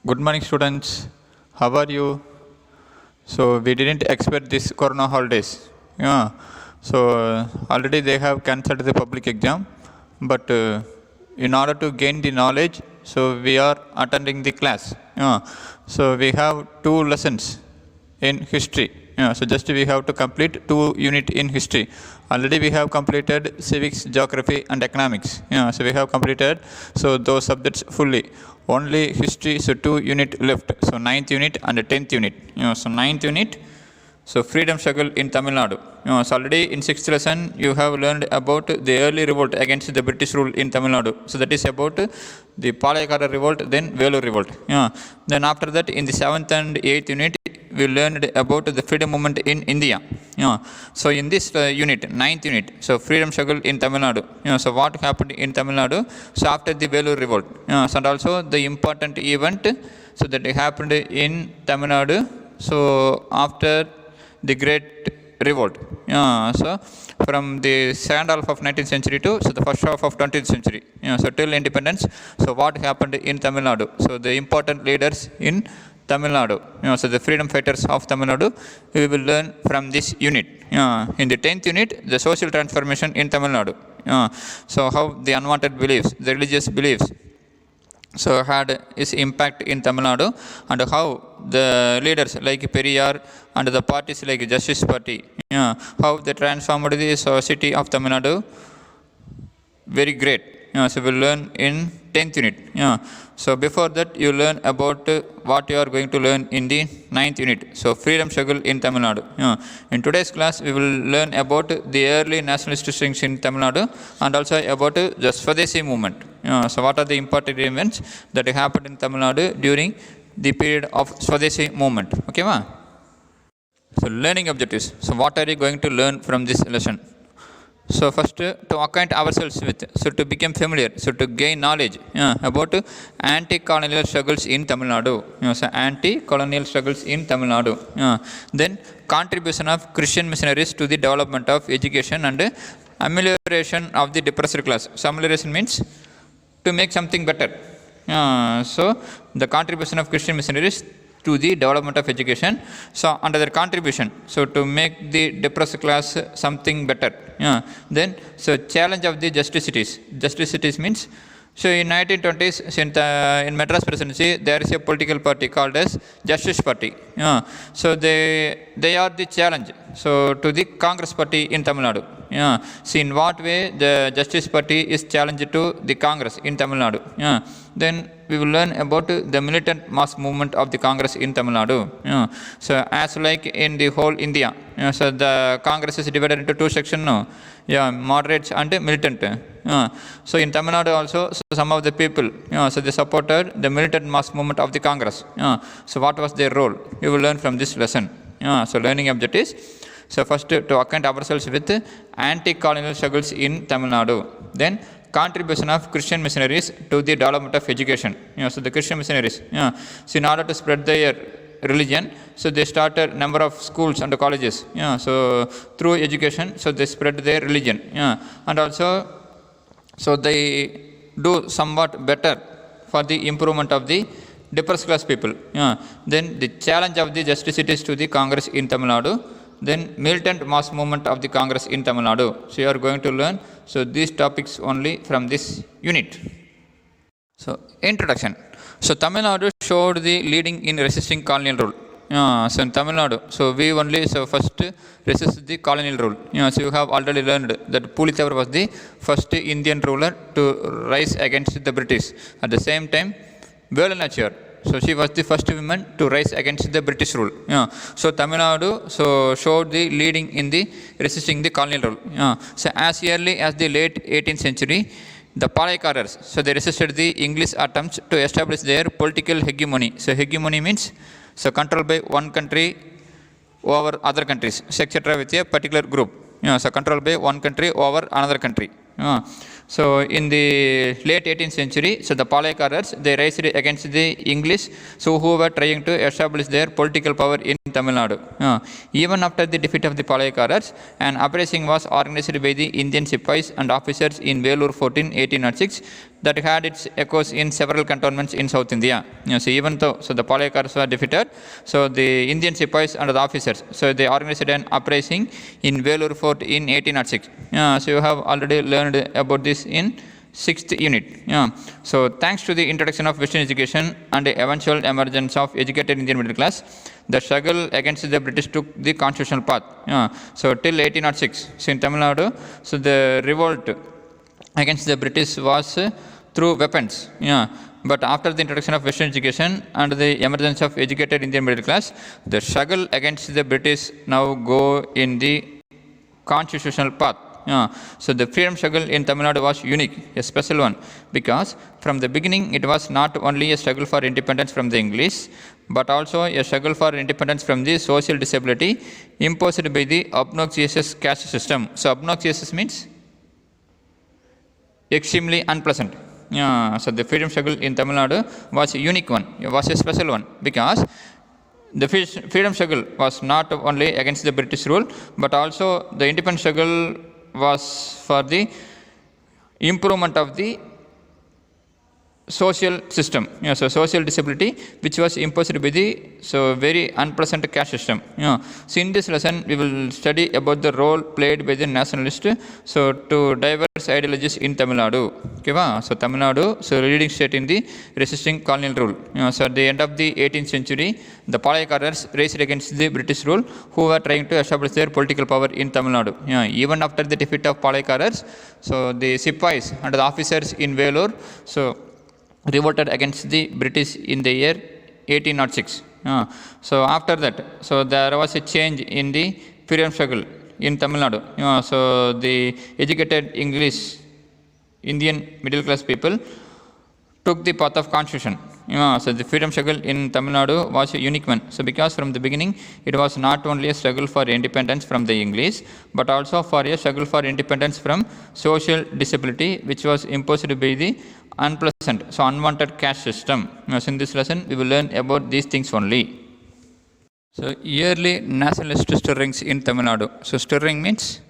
Good morning, students. How are you? So we didn't expect this Corona holidays. Yeah. So already they have cancelled the public exam, but in order to gain the knowledge, so we are attending the class. Yeah. So we have two lessons in history. Yeah, so just we have to complete 2 unit in history. Already we have completed civics, geography, and economics. Yeah, so we have completed so those subjects fully. Only history, so 2 unit left. So 9th unit and 10th unit. So 9th unit. So freedom struggle in Tamil Nadu. So already in 6th lesson you have learned about the early revolt against the British rule in Tamil Nadu. So that is about the Palakkad revolt, then Vellore revolt. Then after that in the 7th and 8th unit we learned about the freedom movement in India. So in this unit, 9th unit, so freedom struggle in Tamil Nadu. So what happened in Tamil Nadu? So after the Vellore revolt, so and also the important event, so that happened in Tamil Nadu. So after the Great Revolt. So from the second half of 19th century to so the first half of 20th century. So till independence. So what happened in Tamil Nadu? So the important leaders in Tamil Nadu. So the freedom fighters of Tamil Nadu, we will learn from this unit. In the 10th unit, the social transformation in Tamil Nadu. So how the unwanted beliefs, the religious beliefs, so had its impact in Tamil Nadu, and how the leaders like Periyar and the parties like Justice Party, how they transformed the society of Tamil Nadu. Very great. So we'll learn in 10th unit. So before that you learn about what you are going to learn in the 9th unit. So freedom struggle in Tamil Nadu. In today's class we will learn about the early nationalist strings in Tamil Nadu and also about the Swadeshi movement. So what are the important events that happened in Tamil Nadu during the period of Swadeshi movement? Okay, ma? So learning objectives. So what are you going to learn from this lesson? So first to acquaint ourselves with, so to become familiar, so to gain knowledge about anti-colonial struggles in Tamil Nadu. So anti-colonial struggles in Tamil Nadu. Then contribution of Christian missionaries to the development of education and amelioration of the depressed class. So amelioration means to make something better. So the contribution of Christian missionaries to the development of education. So under their contribution, so to make the depressed class something better. Then so challenge of the justicities. Justicities means, so in 1920s in Madras presidency there is a political party called as Justice Party. So they are the challenge so to the Congress party in Tamil Nadu. See in what way the Justice Party is challenged to the Congress in Tamil Nadu. Then we will learn about the militant mass movement of the Congress in Tamil Nadu. So as like in the whole India, so the Congress is divided into two sections now. Moderates and militant. So in Tamil Nadu also, so some of the people, so they supported the militant mass movement of the Congress. So what was their role? We will learn from this lesson. So learning objectives. So first to acquaint ourselves with anti-colonial struggles in Tamil Nadu. Then contribution of Christian missionaries to the development of education. So the Christian missionaries, so in order to spread their religion, so they started number of schools and colleges. So through education, so they spread their religion. And also, so they do somewhat better for the improvement of the depressed class people. Then the challenge of the justicities to the Congress in Tamil Nadu. Then militant mass movement of the Congress in Tamil Nadu. So you are going to learn so these topics only from this unit. So introduction. So Tamil Nadu showed the leading in resisting colonial rule. So in Tamil Nadu, so we only so first resist the colonial rule. So you have already learned that Pulithevar was the first Indian ruler to rise against the British. At the same time, Velanachar, so she was the first woman to rise against the British rule. So Tamil Nadu so showed the leading in the resisting the colonial rule. So as early as the late 18th century, the Palakkadars, so they resisted the English attempts to establish their political hegemony. So hegemony means so control by one country over other countries, etc. with a particular group. So control by one country over another country. So in the late 18th century, so the Palayakars, they raised against the English, so who were trying to establish their political power in Tamil Nadu. Even after the defeat of the Palayakars, an uprising was organized by the Indian Sipais and officers in Vellore Fort in 1806 that had its echoes in several cantonments in South India. So even though the Palayakars were defeated, so the Indian Sipais and the officers, so they organized an uprising in Vellore Fort in 1806. So you have already learned about this in 6th unit. So thanks to the introduction of Western education and the eventual emergence of educated Indian middle class, the struggle against the British took the constitutional path. So till 1806, so in Tamil Nadu, so the revolt against the British was through weapons. But after the introduction of Western education and the emergence of educated Indian middle class, the struggle against the British now go in the constitutional path. So the freedom struggle in Tamil Nadu was unique, a special one, because from the beginning it was not only a struggle for independence from the English, but also a struggle for independence from the social disability imposed by the obnoxious caste system. So obnoxious means extremely unpleasant. So the freedom struggle in Tamil Nadu was a unique one, it was a special one, because the freedom struggle was not only against the British rule, but also the independence struggle was for the improvement of the social system. So social disability which was imposed by the very unpleasant caste system. So in this lesson we will study about the role played by the nationalist to diverse ideologies in Tamil Nadu. Okay, so Tamil Nadu, so leading state in the resisting colonial rule. So at the end of the 18th century, the Palayakars raised against the British rule, who were trying to establish their political power in Tamil Nadu. Even after the defeat of Palayakars, so the Sipais and the officers in Vellore, so revolted against the British in the year 1806. So after that, so there was a change in the freedom struggle in Tamil Nadu. So the educated English Indian middle class people took the path of constitution. So the freedom struggle in Tamil Nadu was a unique one. So because from the beginning it was not only a struggle for independence from the English, but also for a struggle for independence from social disability which was imposed by the unpleasant, so unwanted caste system. So in this lesson we will learn about these things only. So early nationalist stirrings in Tamil Nadu. So stirring means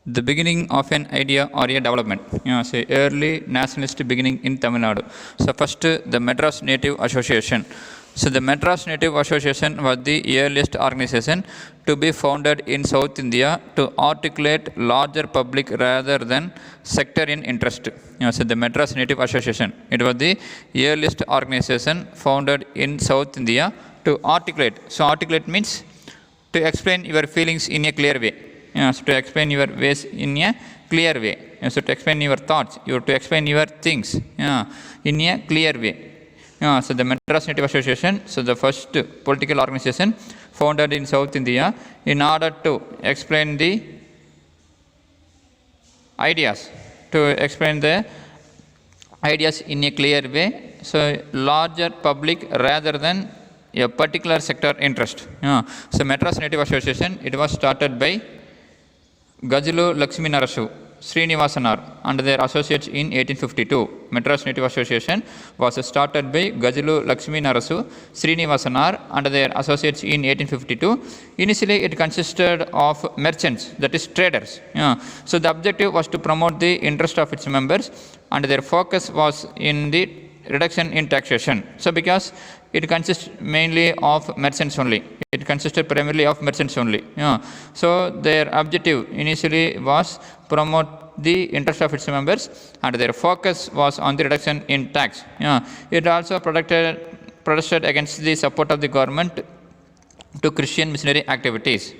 the beginning of an idea or a development. So early nationalist beginning in Tamil Nadu. So first, the Madras Native Association. So the Madras Native Association was the earliest organization to be founded in South India to articulate larger public rather than sectarian interest. So the Madras Native Association, it was the earliest organization founded in South India to articulate. So articulate means to explain your feelings in a clear way. So to explain your ways in a clear way. So to explain your thoughts, to explain your things in a clear way. So the Madras Native Association, so the first political organization founded in South India in order to explain the ideas, in a clear way, so larger public rather than a particular sector interest. So Madras Native Association, it was started by Gajalu Lakshmi Narasu, Srinivasanar and their associates in 1852. Madras Native Association was started by Gajalu Lakshmi Narasu, Srinivasanar and their associates in 1852. Initially it consisted of merchants, that is traders. So the objective was to promote the interest of its members and their focus was in the reduction in taxation. So because it consists mainly of merchants only. It consisted primarily of merchants only. So their objective initially was promote the interest of its members and their focus was on the reduction in tax. It also protested against the support of the government to Christian missionary activities.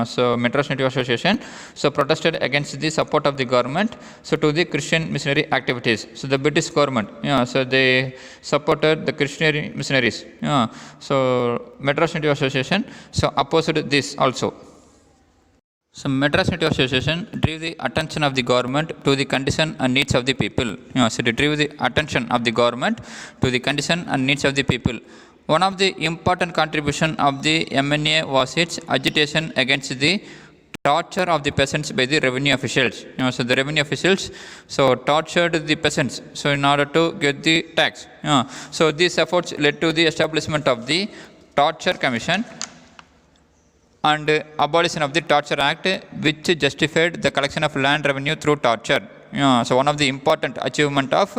So Madras Native Association protested against the support of the government to the Christian missionary activities. So the British government, so they supported the Christian missionaries. So Madras Native Association opposed this also. So Madras Native Association drew the attention of the government to the condition and needs of the people. So they drew the attention of the government to the condition and needs of the people. One of the important contribution of the MNA was its agitation against the torture of the peasants by the revenue officials. So the revenue officials tortured the peasants in order to get the tax. So these efforts led to the establishment of the Torture Commission and abolition of the Torture Act, which justified the collection of land revenue through torture. So one of the important achievement of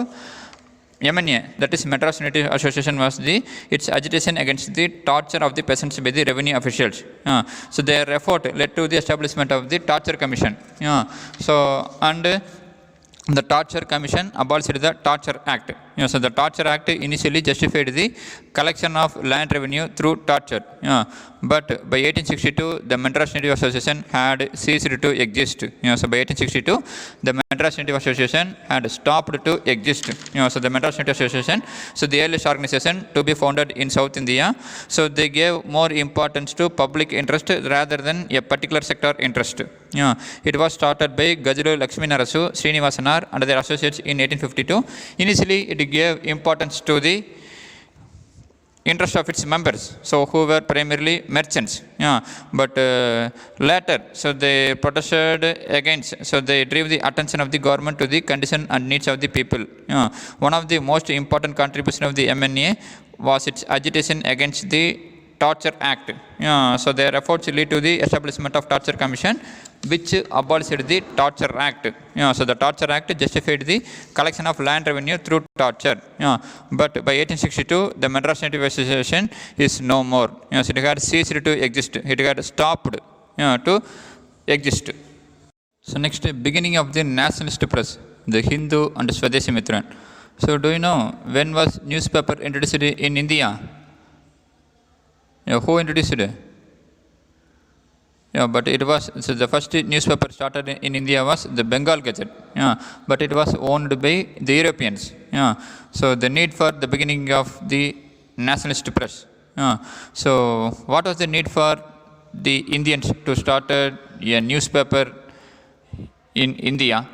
MNA, that is Madras Native Association, was its agitation against the torture of the peasants by the revenue officials. So their effort led to the establishment of the Torture Commission. And the Torture Commission abolished the Torture Act. So the Torture Act initially justified the collection of land revenue through torture. But by 1862, the Madras Native Association had ceased to exist. So by 1862, the Madras Native Association had stopped to exist. So the Madras Native Association, the earliest organization to be founded in South India. So they gave more importance to public interest rather than a particular sector interest. It was started by Gajalu Lakshmi Narasu, Srinivasanar and their associates in 1852. Initially, it gave importance to the interest of its members, who were primarily merchants. But later, they protested against, they drew the attention of the government to the condition and needs of the people. One of the most important contributions of the MNA was its agitation against the Torture Act. So their efforts lead to the establishment of Torture Commission, which abolished the Torture Act. So the Torture Act justified the collection of land revenue through torture. But by 1862, the Madras Native Association is no more. So it had ceased to exist. It had stopped to exist. So next, beginning of the nationalist press, the Hindu and Swadeshi Mitran. So do you know when was newspaper introduced in India? Who introduced it? But it was, the first newspaper started in India was the Bengal Gazette. But it was owned by the Europeans. So the need for the beginning of the nationalist press. So what was the need for the Indians to start a newspaper in India?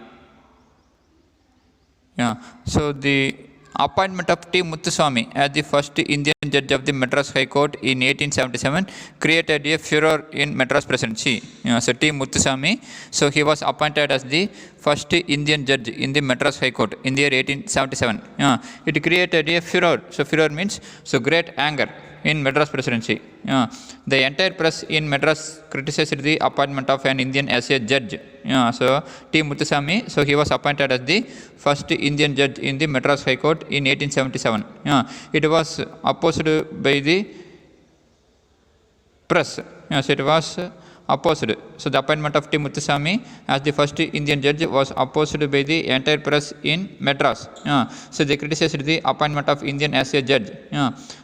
So the appointment of T. Muthuswamy as the first Indian judge of the Madras High Court in 1877 created a furor in Madras presidency. So T. Muthuswamy, he was appointed as the first Indian judge in the Madras High Court in the year 1877. It created a furor. So furor means great anger in Madras presidency. The entire press in Madras criticized the appointment of an Indian as a judge. So T. Muthuswamy, he was appointed as the first Indian judge in the Madras High Court in 1877. It was opposed by the press. So it was opposed. So the appointment of T. Muthuswamy as the first Indian judge was opposed by the entire press in Madras. So they criticized the appointment of Indian as a judge.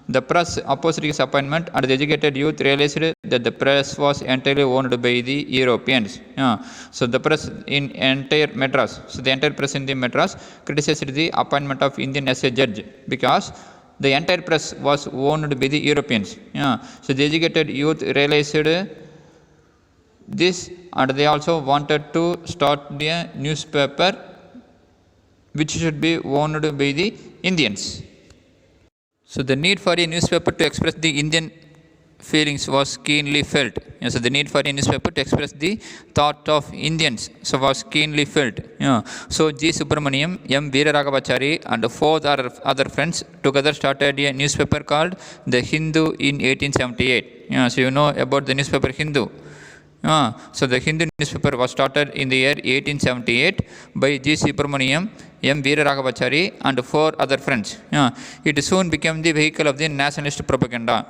The press opposed his appointment, and the educated youth realized that the press was entirely owned by the Europeans. So the press in entire Madras, the entire press in the Madras criticized the appointment of Indian as a judge because the entire press was owned by the Europeans. So the educated youth realized this, and they also wanted to start a newspaper which should be owned by the Indians. So the need for a newspaper to express the Indian feelings was keenly felt. So the need for a newspaper to express the thought of Indians was keenly felt. So G. Subramaniam, M. Veeraragavachari and four other friends together started a newspaper called The Hindu in 1878. So you know about the newspaper Hindu. So the Hindu newspaper was started in the year 1878 by G. Subramaniam, M. Veeraragavachari and four other friends. It soon became the vehicle of the nationalist propaganda.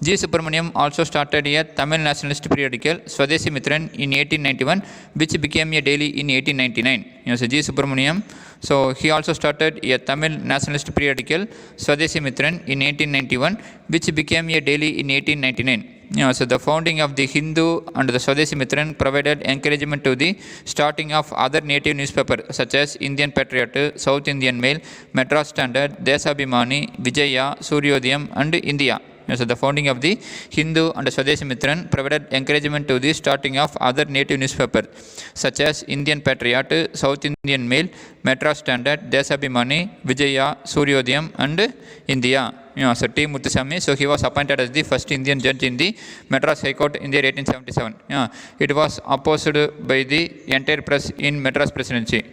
G. Subramaniam also started a Tamil nationalist periodical, Swadeshi Mitran, in 1891, which became a daily in 1899. So G. Subramaniam, he also started a Tamil nationalist periodical, Swadeshi Mitran, in 1891, which became a daily in 1899. So the founding of the Hindu and the Swadeshi Mitran provided encouragement to the starting of other native newspapers such as Indian Patriot, South Indian Mail, Madras Standard, Deshabhimani, Vijaya, Suryodayam and India. So the founding of the Hindu and Swadeshi Mitran provided encouragement to the starting of other native newspapers such as Indian Patriot, South Indian Mail, Madras Standard, Deshabhimani, Vijaya, Suryodayam and India. So T. Muthuswamy. So he was appointed as the first Indian judge in the Madras High Court in the year 1877. It was opposed by the entire press in Madras Presidency.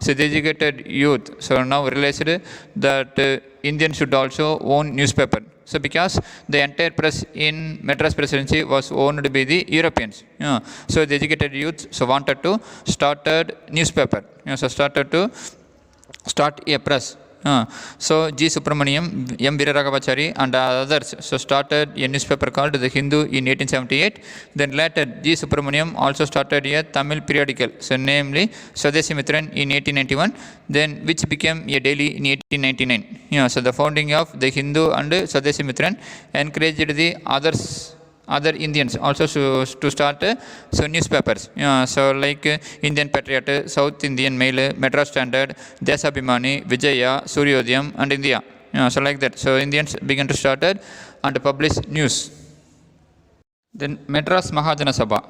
So the educated youth so now realized that Indians should also own newspaper. So because the entire press in Madras Presidency was owned by the Europeans, so the educated youth so wanted to started newspaper, so started to start a press. So G. Subramaniam, M. Viraragavachari and others so started a newspaper called The Hindu in 1878. Then later G. Subramaniam also started a Tamil periodical, so namely Swadesi Mitran in 1891, then which became a daily in 1899. So the founding of The Hindu and Swadesi Mitran encouraged the other Indians also to start so newspapers. So like Indian Patriot, South Indian Mail, Madras Standard, Desabhimani, Vijaya, Suryodayam and India. So like that. So Indians began to start and publish news. Then Madras Mahajana Sabha.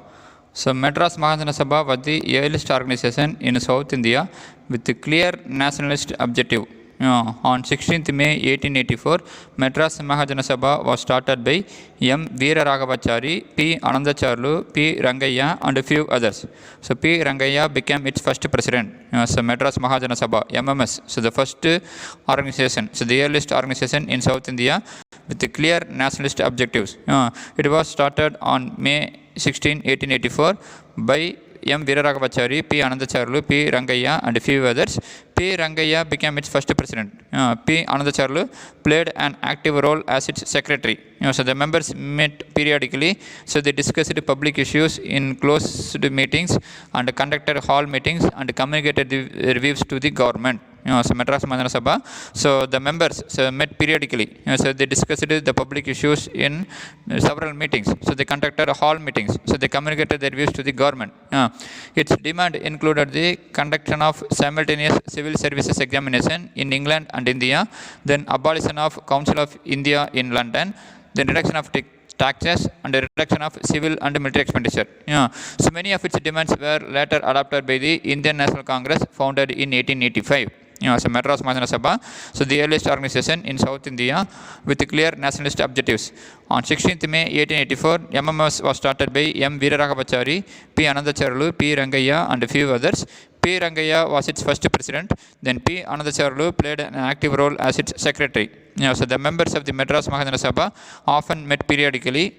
So Madras Mahajana Sabha was the earliest organization in South India with a clear nationalist objective. On 16th May 1884, Madras Mahajana Sabha was started by M. Veeraragavachari, P. Anandacharlu, P. Rangayya and a few others. So P. Rangayya became its first president. So Madras Mahajana Sabha, MMS, so the first organization, so the earliest organization in South India with the clear nationalist objectives. It was started on May 16, 1884 by M. Veeraragavachari, P. Anandacharlu, P. Rangayya and a few others. P. Rangayya became its first president. P. Anandacharlu played an active role as its secretary. So the members met periodically. So they discussed public issues in closed meetings and conducted hall meetings and communicated the reviews to the government. So Madras Mahajana Sabha. So the members met periodically. So they discussed the public issues in several meetings. So they conducted hall meetings. So they communicated their views to the government. Its demand included the conduction of simultaneous civil services examination in England and India, then abolition of Council of India in London, then reduction of taxes and the reduction of civil and military expenditure. So many of its demands were later adopted by the Indian National Congress founded in 1885. So Madras Mahajana Sabha, so the earliest organization in South India with clear nationalist objectives. On 16th May 1884, MMS was started by M. Veeraragavachari, P. Anandacharlu, P. Rangayya and a few others. P. Rangayya was its first president. Then P. Anandacharlu played an active role as its secretary. So the members of the Madras Mahajana Sabha often met periodically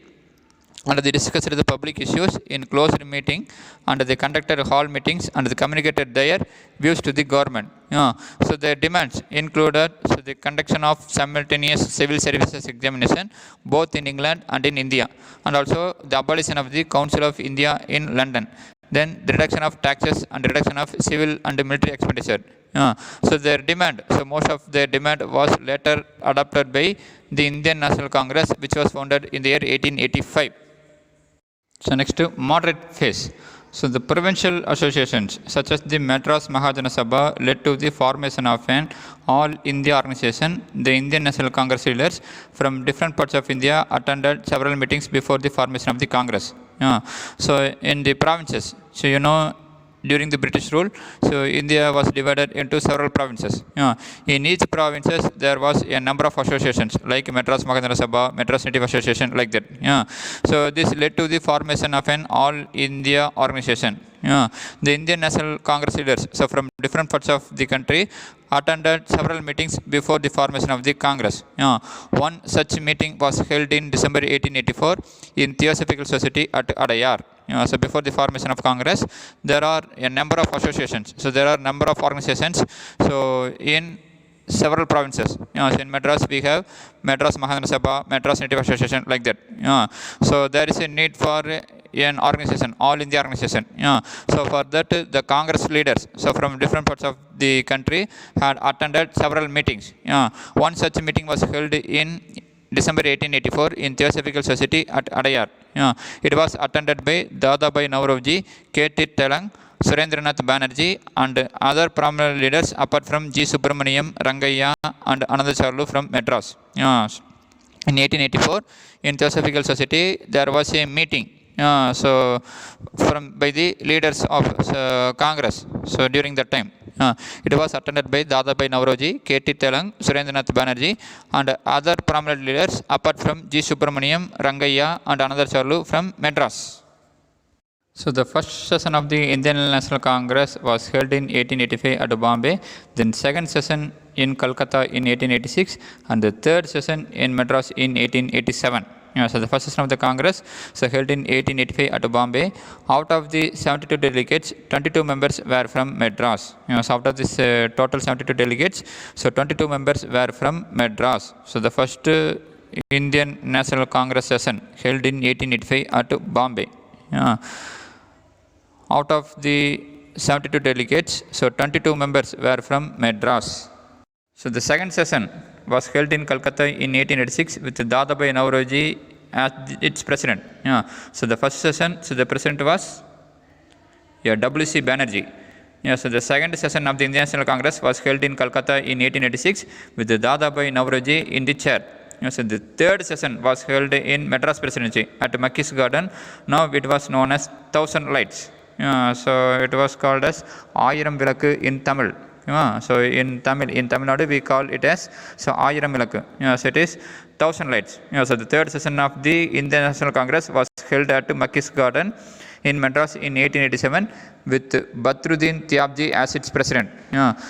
and they discussed the public issues in closed meeting and they conducted hall meetings and they communicated their views to the government. So their demands included the conduction of simultaneous civil services examination both in England and in India, and also the abolition of the Council of India in London, then the reduction of taxes and reduction of civil and military expenditure. So their demand, so most of their demand was later adopted by the Indian National Congress, which was founded in the year 1885. So next, moderate phase. So the provincial associations such as the Madras Mahajana Sabha led to the formation of an all India organization. The Indian National Congress leaders from different parts of India attended several meetings before the formation of the Congress. So in the provinces, so during the British rule, so India was divided into several provinces. In each provinces there was a number of associations like Madras Mahajana Sabha, Madras Native Association, like that. So this led to the formation of an all India organization. The Indian National Congress leaders, so from different parts of the country, attended several meetings before the formation of the Congress. One such meeting was held in December 1884 in Theosophical Society at Adayar. So before the formation of Congress, there are a number of associations. So there are a number of organizations. So in several provinces. So in Madras we have Madras Mahajana Sabha, Madras Native Association, like that. So there is a need for an organization, all India organization. So for that the Congress leaders, so from different parts of the country, had attended several meetings. One such meeting was held in December 1884 in Theosophical Society at Adayar. It was attended by Dadabhai Naurovji, K.T. Telang, Surendranath Banerjee and other prominent leaders apart from G. Subramaniam, Rangayya and Anandacharlu from Madras. In 1884, in Theosophical Society, there was a meeting by the leaders of Congress. So during that time, It was attended by Dadabhai Naoroji, K.T. Telang, Surendranath Banerjee, and other prominent leaders apart from G. Subramaniam, Rangayya, and another Charlu from Madras. So the first session of the Indian National Congress was held in 1885 at Bombay, then second session in Calcutta in 1886, and the third session in Madras in 1887. So the first session of the Congress held in 1885 at Bombay. Out of the 72 delegates, 22 members were from Madras. So out of this total 72 delegates, so 22 members were from Madras. So the first Indian National Congress session held in 1885 at Bombay. Out of the 72 delegates, so 22 members were from Madras. So the second session was held in Calcutta in 1886 with Dadabhai Naoroji as its president. So the first session, so the president was W.C. Banerjee. So the second session of the Indian National Congress was held in Calcutta in 1886 with Dadabhai Naoroji in the chair. So the third session was held in Madras Presidency at Mackie's Garden. Now it was known as 1,000 Lights. So it was called as Ayiram Vilakku in Tamil. So in Tamil Nadu we call it as so Ayiram Vilakku. So it is 1,000 Lights. So the third session of the Indian National Congress was held at Mackie's Garden in Madras in 1887 with Badruddin Tyabji as its president.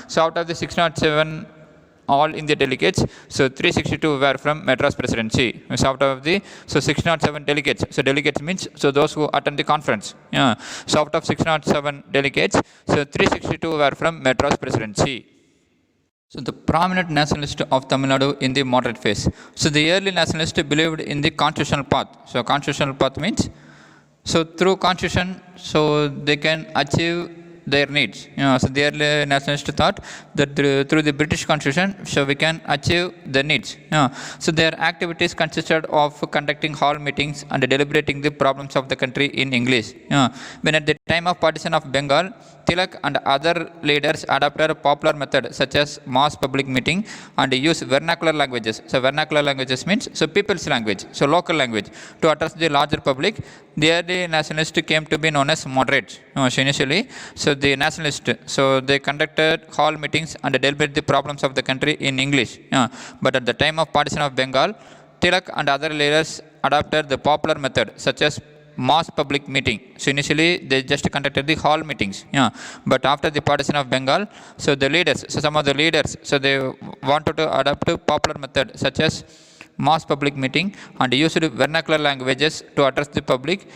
So out of the 607 all India delegates, so 362 were from Madras Presidency. So out of the 607 delegates, so delegates means so those who attend the conference. So out of 607 delegates, so 362 were from Madras Presidency. So the prominent nationalist of Tamil Nadu in the moderate phase. So the early nationalists believed in the constitutional path. So constitutional path means so through constitution, so they can achieve their needs. So the early nationalists thought that through the British Constitution, so we can achieve their needs. So their activities consisted of conducting hall meetings and deliberating the problems of the country in English. When at the time of partition of Bengal, Tilak and other leaders adopted a popular method such as mass public meeting and used vernacular languages. So vernacular languages means so people's language, so local language to address the larger public. The early nationalists came to be known as moderates. So initially, so the nationalists, so they conducted hall meetings and deliberated the problems of the country in English. But at the time of partition of Bengal, Tilak and other leaders adopted the popular method such as mass public meeting. So initially they just conducted the hall meetings. But after the partition of Bengal, so the leaders, so some of the leaders, so they wanted to adopt a popular method such as mass public meeting and used vernacular languages to address the public.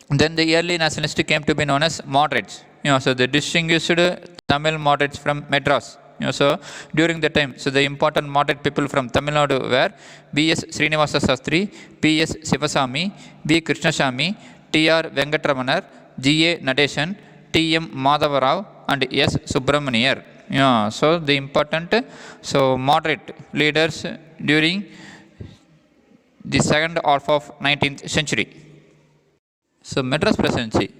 Then the early nationalists came to be known as moderates. So they distinguished Tamil moderates from Madras. So during the time, so the important moderate people from Tamil Nadu were B.S. Srinivasa Sastry, P.S. Sivasamy, B. Krishnasamy, T.R. Venkatramanar, G.A. Nadeshan, T.M. Madhavarao, and S. Subramaniar. So the important so moderate leaders during the second half of 19th century. So Madras Presidency.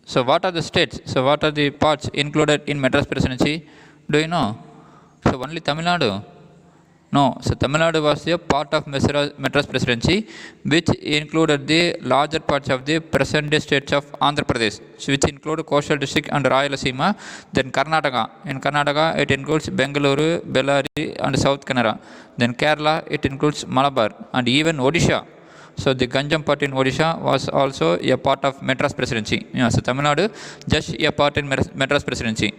So what are the states? So what are the parts included in Madras Presidency? Do you know? So only Tamil Nadu? No. So Tamil Nadu was a part of Madras Presidency, which included the larger parts of the present-day states of Andhra Pradesh, which include Coastal District and Rayalaseema. Then Karnataka. In Karnataka, it includes Bengaluru, Bellary, and South Kannada. Then Kerala, it includes Malabar and even Odisha. So the Ganjam part in Odisha was also a part of Madras Presidency. So Tamil Nadu, just a part in Madras Presidency.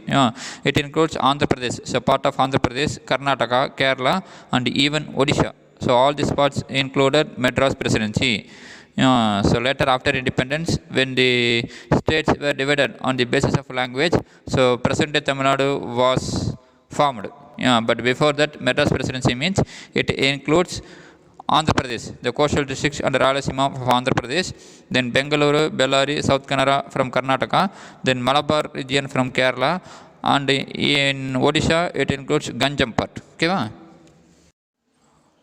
It includes Andhra Pradesh, so part of Andhra Pradesh, Karnataka, Kerala, and even Odisha. So all these parts included Madras Presidency. So later after independence, when the states were divided on the basis of language, so present-day Tamil Nadu was formed. But before that, Madras Presidency means it includes Andhra Pradesh, the coastal districts under Rayalaseema of Andhra Pradesh, then Bengaluru, Bellary, South Kannada from Karnataka, then Malabar region from Kerala, and in Odisha it includes Ganjam part. Okay,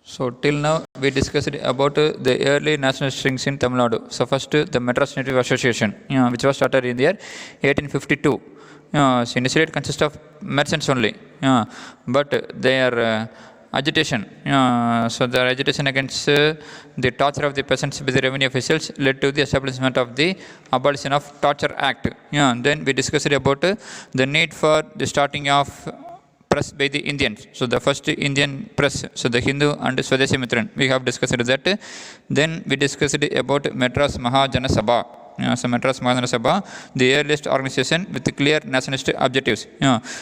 so till now we discussed about the early national strings in Tamil Nadu. So first the Madras Native Association, which was started in the year 1852. So initially it consists of merchants only, but their agitation. So the agitation against the torture of the peasants by the revenue officials led to the establishment of the Abolition of Torture Act. Then we discussed about the need for the starting of press by the Indians. So the first Indian press, so the Hindu and Swadeshi Mitran, we have discussed that. Then we discussed about Madras Mahajana Sabha. So Madras Mahajana Sabha, the earliest organization with clear nationalist objectives.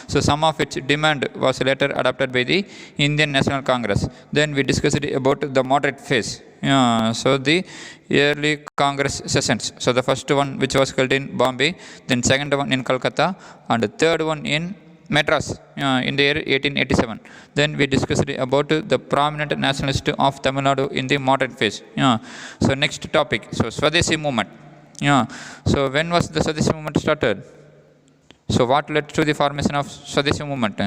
So some of its demand was later adopted by the Indian National Congress. Then we discussed about the moderate phase. So the yearly Congress sessions. So the first one which was held in Bombay, then second one in Calcutta, and the third one in Madras in the year 1887. Then we discussed about the prominent nationalist of Tamil Nadu in the modern phase. So next topic, so Swadeshi movement. So when was the Swadeshi movement started? So what led to the formation of Swadeshi movement?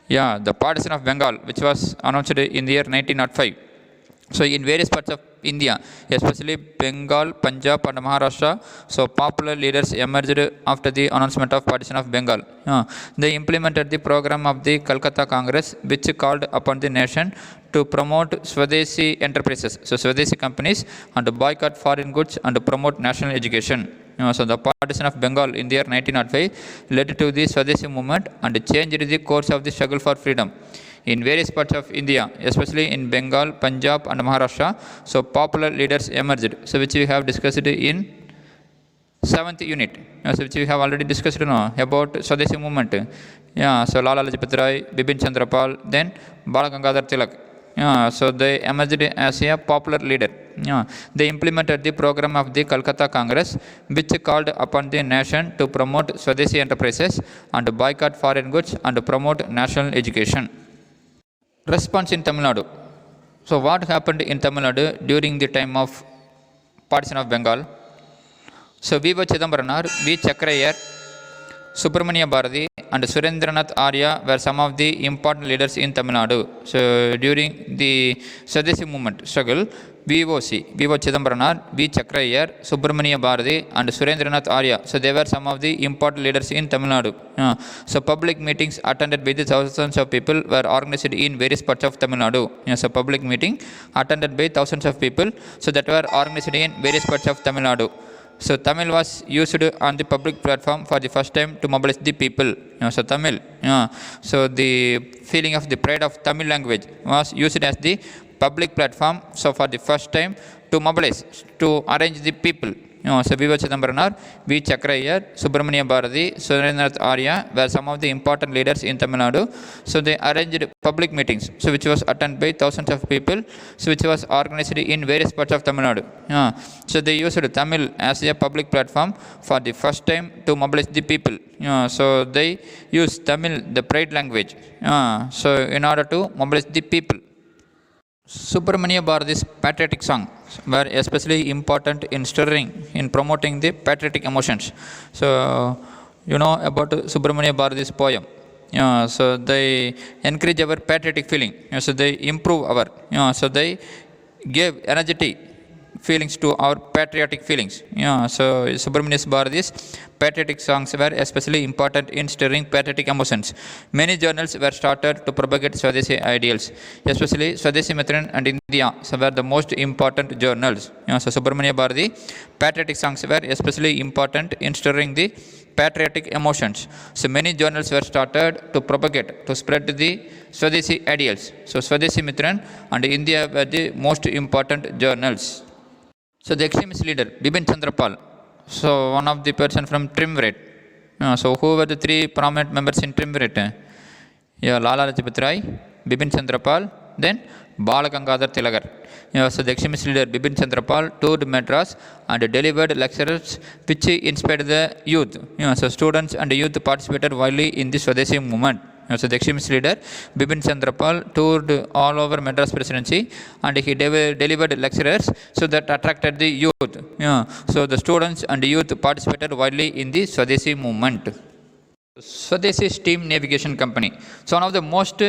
The partition of Bengal, which was announced in the year 1905. So in various parts of India, especially Bengal, Punjab and Maharashtra, so popular leaders emerged after the announcement of partition of Bengal. They implemented the program of the Calcutta Congress, which called upon the nation to promote Swadeshi enterprises, so Swadeshi companies, and boycott foreign goods and promote national education. So the partition of Bengal in the year 1905 led to the Swadeshi movement and changed the course of the struggle for freedom. In various parts of India, especially in Bengal, Punjab and Maharashtra, so popular leaders emerged, so which we have discussed in 7th unit, so which we have already discussed about Swadeshi movement. So Lala Lajpat Rai, Bipin Chandra Pal, then Bal Gangadhar Tilak. So they emerged as a popular leader. They implemented the program of the Calcutta Congress, which called upon the nation to promote Swadeshi enterprises and boycott foreign goods and promote national education. Response in Tamil Nadu. So what happened in Tamil Nadu during the time of partition of Bengal? So V.V. Chidambaram, V. Chakrayar, Subramania Bharati and Surendranath Arya were some of the important leaders in Tamil Nadu. So during the Swadeshi movement struggle, V.V. Chidambaram, V. Chakrayar, Subramania Bharati and Surendranath Arya. So they were some of the important leaders in Tamil Nadu. So public meetings attended by the thousands of people were organized in various parts of Tamil Nadu. So public meeting attended by thousands of people, so that were organized in various parts of Tamil Nadu. So Tamil was used on the public platform for the first time to mobilize the people. So Tamil, so the feeling of the pride of Tamil language was used as the public platform. So for the first time to mobilize, to arrange the people. So V.V. Chidambaram, V. Chakrayar, Subramania Bharati, Surendranath Arya were some of the important leaders in Tamil Nadu. So they arranged public meetings, so which was attended by thousands of people, so which was organized in various parts of Tamil Nadu. So they used Tamil as a public platform for the first time to mobilize the people. So they used Tamil, the pride language, so in order to mobilize the people. Subramania Bharati's patriotic songs were especially important in stirring, in promoting the patriotic emotions. So, you know about Subramania Bharati's poem. So they encourage our patriotic feeling. So they improve our. So they gave energetic feelings to our patriotic feelings. So Subramania Bharati's patriotic songs were especially important in stirring patriotic emotions. Many journals were started to propagate Swadeshi ideals, especially Swadeshi Mitran and India, so were the most important journals. So Subramania Bharati patriotic songs were especially important in stirring the patriotic emotions. So many journals were started to propagate, to spread the Swadeshi ideals. So Swadeshi Mitran and India were the most important journals. So the extremist leader, Bipin Chandra Pal, so one of the person from Triumvirate. So who were the three prominent members in Triumvirate? Lala Lajpat Rai, Bipin Chandra Pal, then Bal Gangadhar Tilak. So the extremist leader Bipin Chandra Pal toured Madras and delivered lectures which inspired the youth. So students and youth participated widely in the Swadeshi movement. So the extremist leader Bipin Chandra Pal toured all over Madras presidency and he delivered lectures, so that attracted the youth. So the students and youth participated widely in the Swadeshi movement. Swadeshi Steam Navigation Company. So one of the most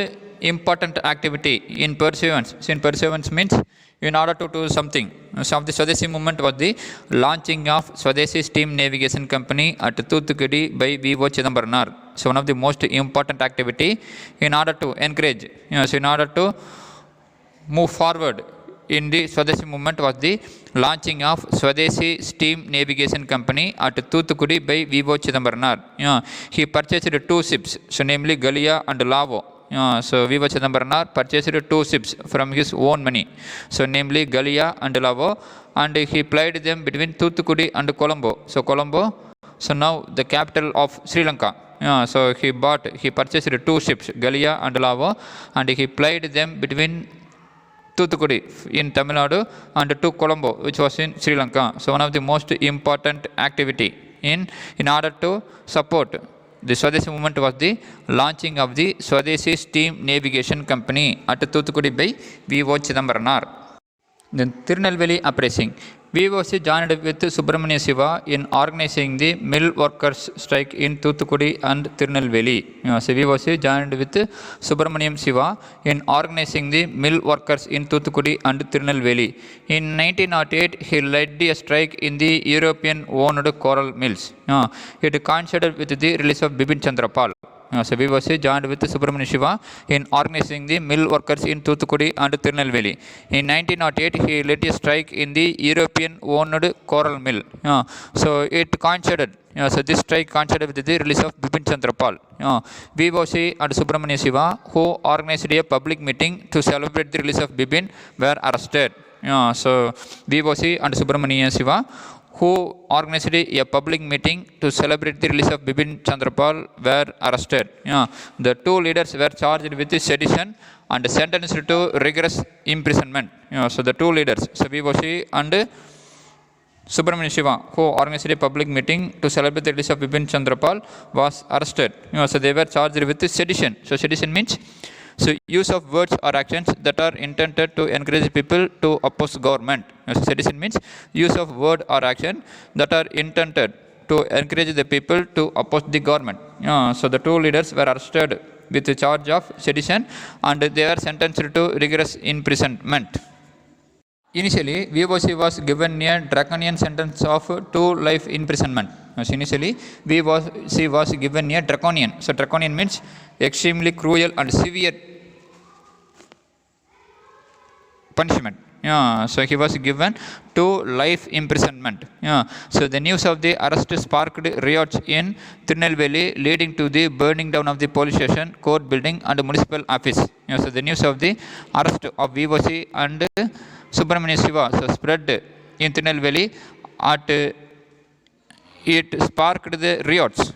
important activity in pursuance. So in pursuance means in order to do something. So of the Swadeshi movement was the launching of Swadeshi Steam Navigation Company at Thoothukudi by V.O. Chidambaram. So one of the most important activity in order to encourage, so in order to move forward in the Swadeshi movement was the launching of Swadeshi Steam Navigation Company at Thoothukudi by V.O. Chidambaram. He purchased two ships, so namely Galia and Lavo. So V.O. Chidambaram purchased two ships from his own money, so namely Galia and Lavo, and he plied them between Thoothukudi and Colombo. So Colombo, so now the capital of Sri Lanka. So he purchased two ships, Galia and Lavo, and he plied them between Thoothukudi in Tamilnadu and to Colombo, which was in Sri Lanka. So one of the most important activity in order to support the Swadeshi movement was the launching of the Swadeshi Steam Navigation Company at Thoothukudi by V.O. Chidambaram. Then Tirunelveli uprising. VOC joined with Subramania Shiva in organizing the mill workers strike in Thoothukudi and Tirunelveli. So VOC joined with Subramaniam Shiva in organizing the mill workers in Thoothukudi and Tirunelveli. In 1908, he led a strike in the European-owned coral mills. It coincided with the release of Bipin Chandra Pal. So VOC joined with Subramania Shiva in organizing the mill workers in Thoothukudi and Tirunelveli. In 1908, he led a strike in the European-owned coral mill. So it coincided. So this strike coincided with the release of Bipin Chandra Pal. VOC and Subramania Shiva, who organized a public meeting to celebrate the release of Bipin, were arrested. So VOC and Subramania Shiva, who organized a public meeting to celebrate the release of Bipin Chandra Pal, were arrested. The two leaders were charged with sedition and sentenced to rigorous imprisonment. So the two leaders, so VOC and Subramania Shiva, who organized a public meeting to celebrate the release of Bipin Chandra Pal, was arrested. So they were charged with sedition. So sedition means so use of words or actions that are intended to encourage people to oppose government. So sedition means use of word or action that are intended to encourage the people to oppose the government. So the two leaders were arrested with the charge of sedition and they were sentenced to rigorous imprisonment. Initially, VOC was given a draconian sentence of 2 life imprisonment. So initially, VOC was given a draconian. So draconian means extremely cruel and severe punishment. So he was given 2 life imprisonment. So the news of the arrest sparked riots in Tirunelveli, leading to the burning down of the police station, court building and municipal office. So the news of the arrest of VOC and Subramania Shiva spread in Tirunelveli at it sparked the riots.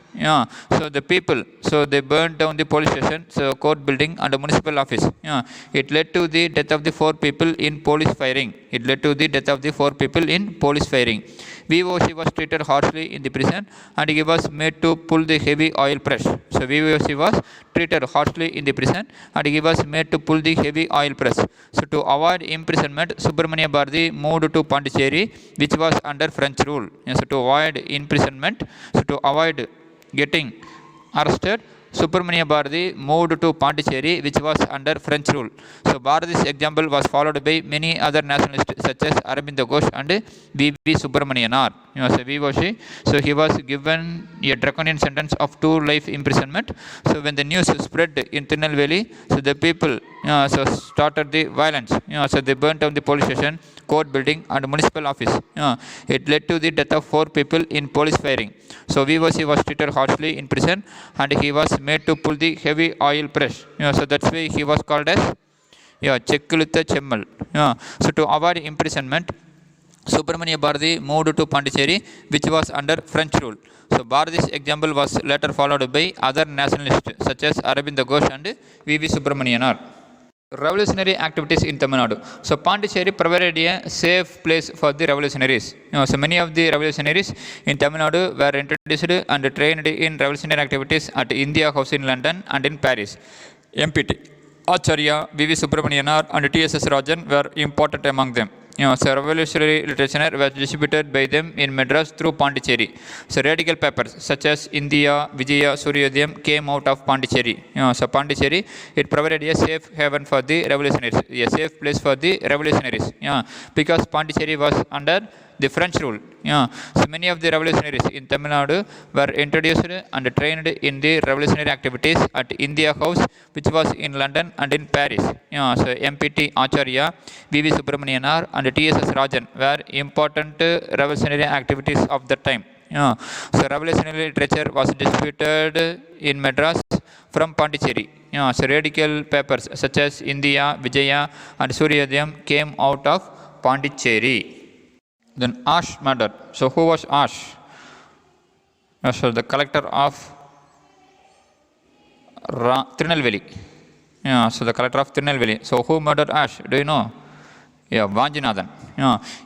So the people, so they burned down the police station, so court building and a municipal office. It led to the death of the 4 people in police firing. VOC was treated harshly in the prison and he was made to pull the heavy oil press. So VOC was treated harshly in the prison and he was made to pull the heavy oil press. So to avoid imprisonment, Subramania Bharati moved to Pondicherry, which was under French rule. So to avoid imprisonment, so to avoid getting arrested, Subramania Bharati moved to Pondicherry, which was under French rule. So Bharati's example was followed by many other nationalists such as Aravind Ghosh and V.V. Subramanian. So VOC, so he was given a draconian sentence of 2 life imprisonment. So when the news spread in Tirunelveli, so the people so started the violence. So they burnt down the police station, court building and municipal office. It led to the death of 4 people in police firing. So VOC was treated harshly in prison and he was made to pull the heavy oil press. So that's why he was called as Chekkulutha Chemmal. So to avoid imprisonment, Subramania Bharati moved to Pondicherry, which was under French rule. So Bharati's example was later followed by other nationalists such as Aravind Ghosh and V.V. Subramanian. Revolutionary activities in Tamil Nadu. So Pondicherry provided a safe place for the revolutionaries. So many of the revolutionaries in Tamil Nadu were introduced and trained in revolutionary activities at India House in London and in Paris. MPT Acharya, V.V. Subramanian and T.S.S. Rajan were important among them. So revolutionary literature was distributed by them in Madras through Pondicherry. So radical papers such as India, Vijaya, Suryodayam came out of Pondicherry. So Pondicherry, it provided a safe haven for the revolutionaries, a safe place for the revolutionaries. Because Pondicherry was under the French rule. So many of the revolutionaries in Tamil Nadu were introduced and trained in the revolutionary activities at India House, which was in London and in Paris. So MPT Acharya, V.V. Subramanianar and T.S.S. Rajan were important revolutionary activities of the time. So revolutionary literature was distributed in Madras from Pondicherry. So radical papers such as India, Vijaya and Suryodayam came out of Pondicherry. Then Ash murder. So who was Ash? So the collector of Tirunelveli. So the collector of Tirunelveli. So who murdered Ash? Do you know? Vanjanathan.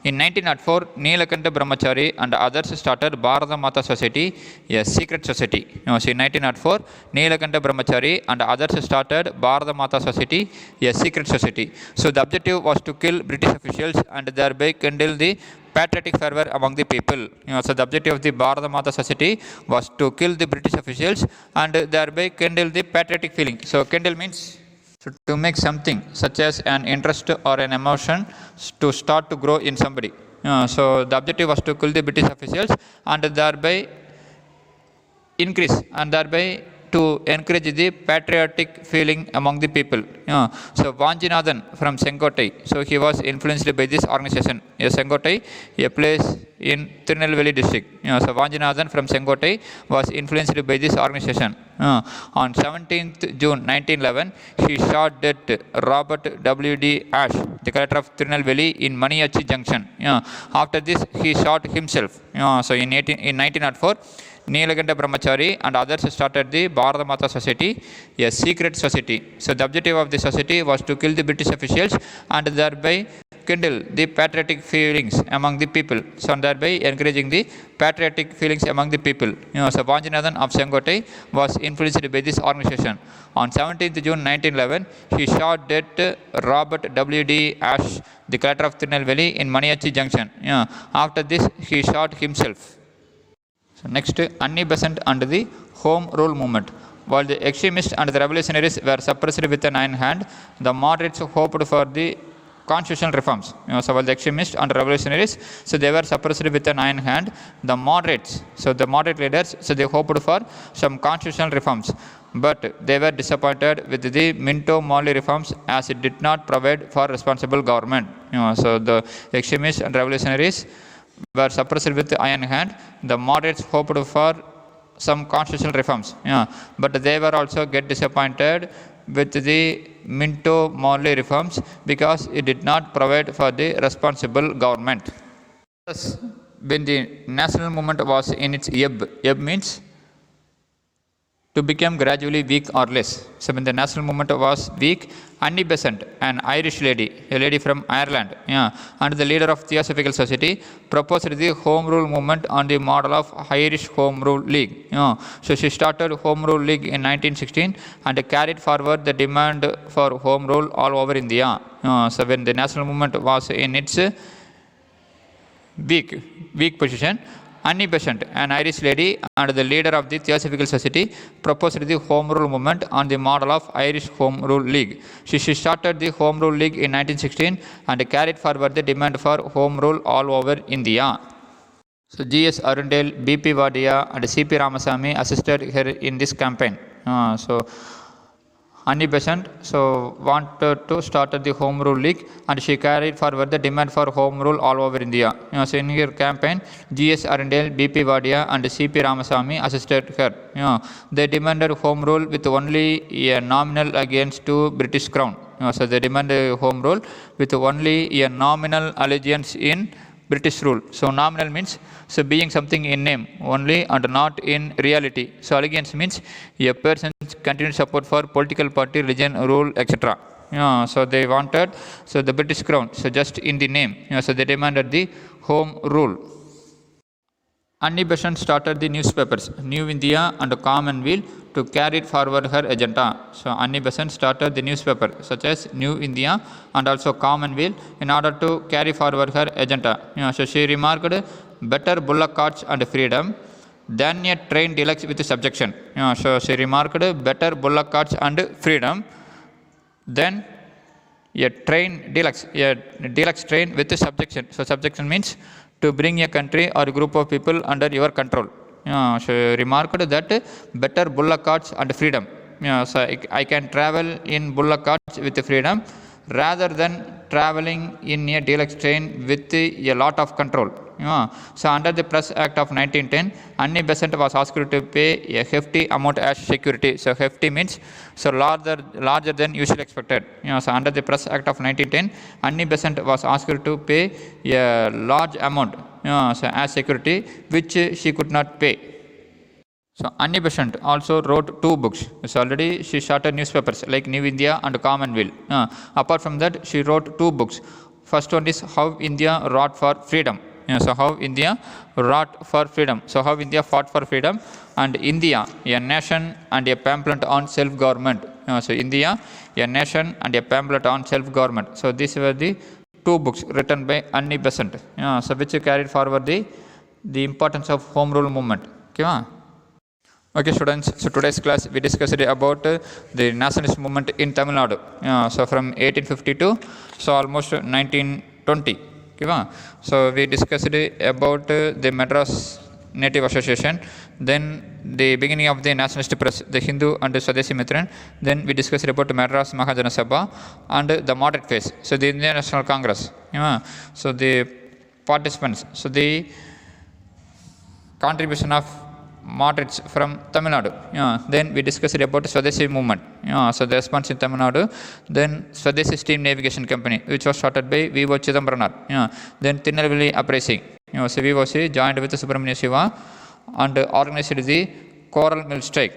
In 1904, Neelakanta Brahmachari and others started Bharata Mata Society, a secret society. So in 1904, Neelakanta Brahmachari and others started Bharata Mata Society, a secret society. So the objective was to kill British officials and thereby kindle the patriotic fervor among the people. So the objective of the Bharata Mata Society was to kill the British officials and thereby kindle the patriotic feeling. So kindle means to make something such as an interest or an emotion to start to grow in somebody. So the objective was to kill the British officials and thereby increase and thereby to encourage the patriotic feeling among the people. So Vanjanathan from Sengotai, so he was influenced by this organization. Sengotai, a place in Tirunelveli district. So Vanjanathan from Sengotai was influenced by this organization. On 17th June 1911, he shot dead Robert W.D. Ash, the collector of Tirunelveli in Maniachi Junction. After this, he shot himself. So in 1904, Neelakanta Brahmachari and others started the Bharata Mata Society, a secret society. So the objective of the society was to kill the British officials and thereby kindle the patriotic feelings among the people. So thereby encouraging the patriotic feelings among the people. So Vanjanathan of Sengotai was influenced by this organization. On 17th June 1911, he shot dead Robert W.D. Ash, the collector of Tirunelveli in Maniachi Junction. After this, he shot himself. So next, Annie Besant and the Home Rule movement. While the extremists and the revolutionaries were suppressed with an iron hand, the moderates hoped for the constitutional reforms. So while the extremists and revolutionaries, so they were suppressed with an iron hand, the moderates, so the moderate leaders, so they hoped for some constitutional reforms. But they were disappointed with the Minto-Morley reforms as it did not provide for responsible government. So the extremists and revolutionaries were suppressed with iron hand. The moderates hoped for some constitutional reforms, but they were also get disappointed with the Minto-Morley reforms because it did not provide for the responsible government. Thus, when the national movement was in its ebb means to become gradually weak or less. So when the national movement was weak, Annie Besant, an Irish lady, a lady from Ireland, and the leader of Theosophical Society, proposed the Home Rule movement on the model of Irish Home Rule League. So she started Home Rule League in 1916 and carried forward the demand for Home Rule all over India. So when the national movement was in its weak position, Annie Besant, an Irish lady and the leader of the Theosophical Society, proposed the Home Rule movement on the model of Irish Home Rule League. She started the Home Rule League in 1916 and carried forward the demand for Home Rule all over India. So G.S. Arundel, B.P. Vadia and C.P. Ramasamy assisted her in this campaign. So Annie Besant wanted to start the Home Rule League and she carried forward the demand for Home Rule all over India. So in her campaign, G.S. Arundel, B.P. Vadia and C.P. Ramasamy assisted her. They demanded Home Rule with only a nominal allegiance to British Crown. So they demanded Home Rule with only a nominal allegiance in British rule. So nominal means being something in name only and not in reality. So allegiance means a person's continued support for political party, religion, rule, etc. So they wanted the British Crown, just in the name. So they demanded the Home Rule. Annie Besant started the newspapers, New India and Commonwealth to carry forward her agenda. So Annie Besant started the newspaper such as New India and also Commonwealth in order to carry forward her agenda. So she remarked, better bullock carts and freedom than a train deluxe with subjection. So she remarked, better bullock carts and freedom than a deluxe train with subjection. So subjection means to bring a country or group of people under your control. So remarked that better bullock carts and freedom. So I can travel in bullock carts with freedom rather than traveling in a deluxe train with a lot of control. So under the Press Act of 1910, Annie Besant was asked to pay a hefty amount as security. So hefty means so larger than usually expected. So under the Press Act of 1910, Annie Besant was asked to pay a large amount so as security, which she could not pay. So Annie Besant also wrote 2 books. So already she started newspapers like New India and Commonwealth. Apart from that, she wrote 2 books. First one is How India Wrought for Freedom. So how India wrought for freedom. So how India fought for freedom, and India, a nation and a pamphlet on self-government. So India, a nation and a pamphlet on self-government. So these were the 2 books written by Annie Besant. So which carried forward the importance of home rule movement. Okay students, so today's class we discussed about the nationalist movement in Tamil Nadu. So from 1852, so almost 1920. So we discussed about the Madras Native Association, then the beginning of the nationalist press, the Hindu and the Swadeshi Mitran, then we discussed about Madras Mahajana Sabha and the moderate phase, so the Indian National Congress. So the participants, so the contribution of moderates from Tamil Nadu. Then we discussed about Swadeshi movement. So the response in Tamil Nadu. Then Swadeshi Steam Navigation Company, which was started by V.O. Chidambaram. Then Tirunelveli Uprising. So V.O.C. joined with Subramania Shiva and organized the Coral Mill Strike.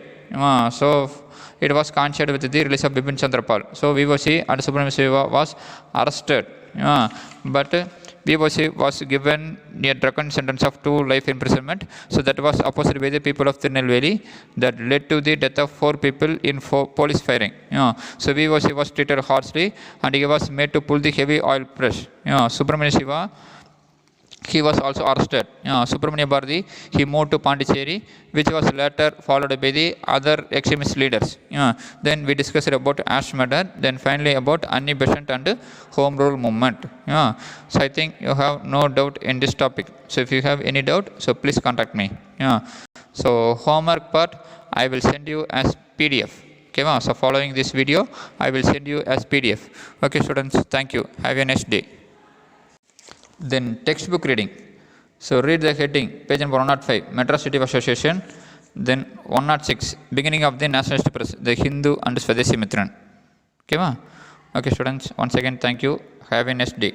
So it was coincided with the release of Bipin Chandrapal. So V.O.C. and Subramania Shiva was arrested. But V.O.C. was given a draconian sentence of 2 life imprisonment. So that was opposed by the people of Tirunelveli, that led to the death of 4 people in police firing. So V.O.C. was treated harshly and he was made to pull the heavy oil press. Subramania Shiva, he was also arrested. Subramania Bharati, he moved to Pondicherry, which was later followed by the other extremist leaders. Then we discussed about Ash murder, then finally about Annie Besant and home rule movement. So I think you have no doubt in this topic. So if you have any doubt, so please contact me. So homework part, I will send you as PDF. So following this video, I will send you as PDF. Okay students, thank you. Have a nice day. Then textbook reading. So read the heading, page number 105, Madras Native Association. Then 106, beginning of the nationalist press, the Hindu and Swadeshi Mitran. Okay students, once again thank you. Have a nice day.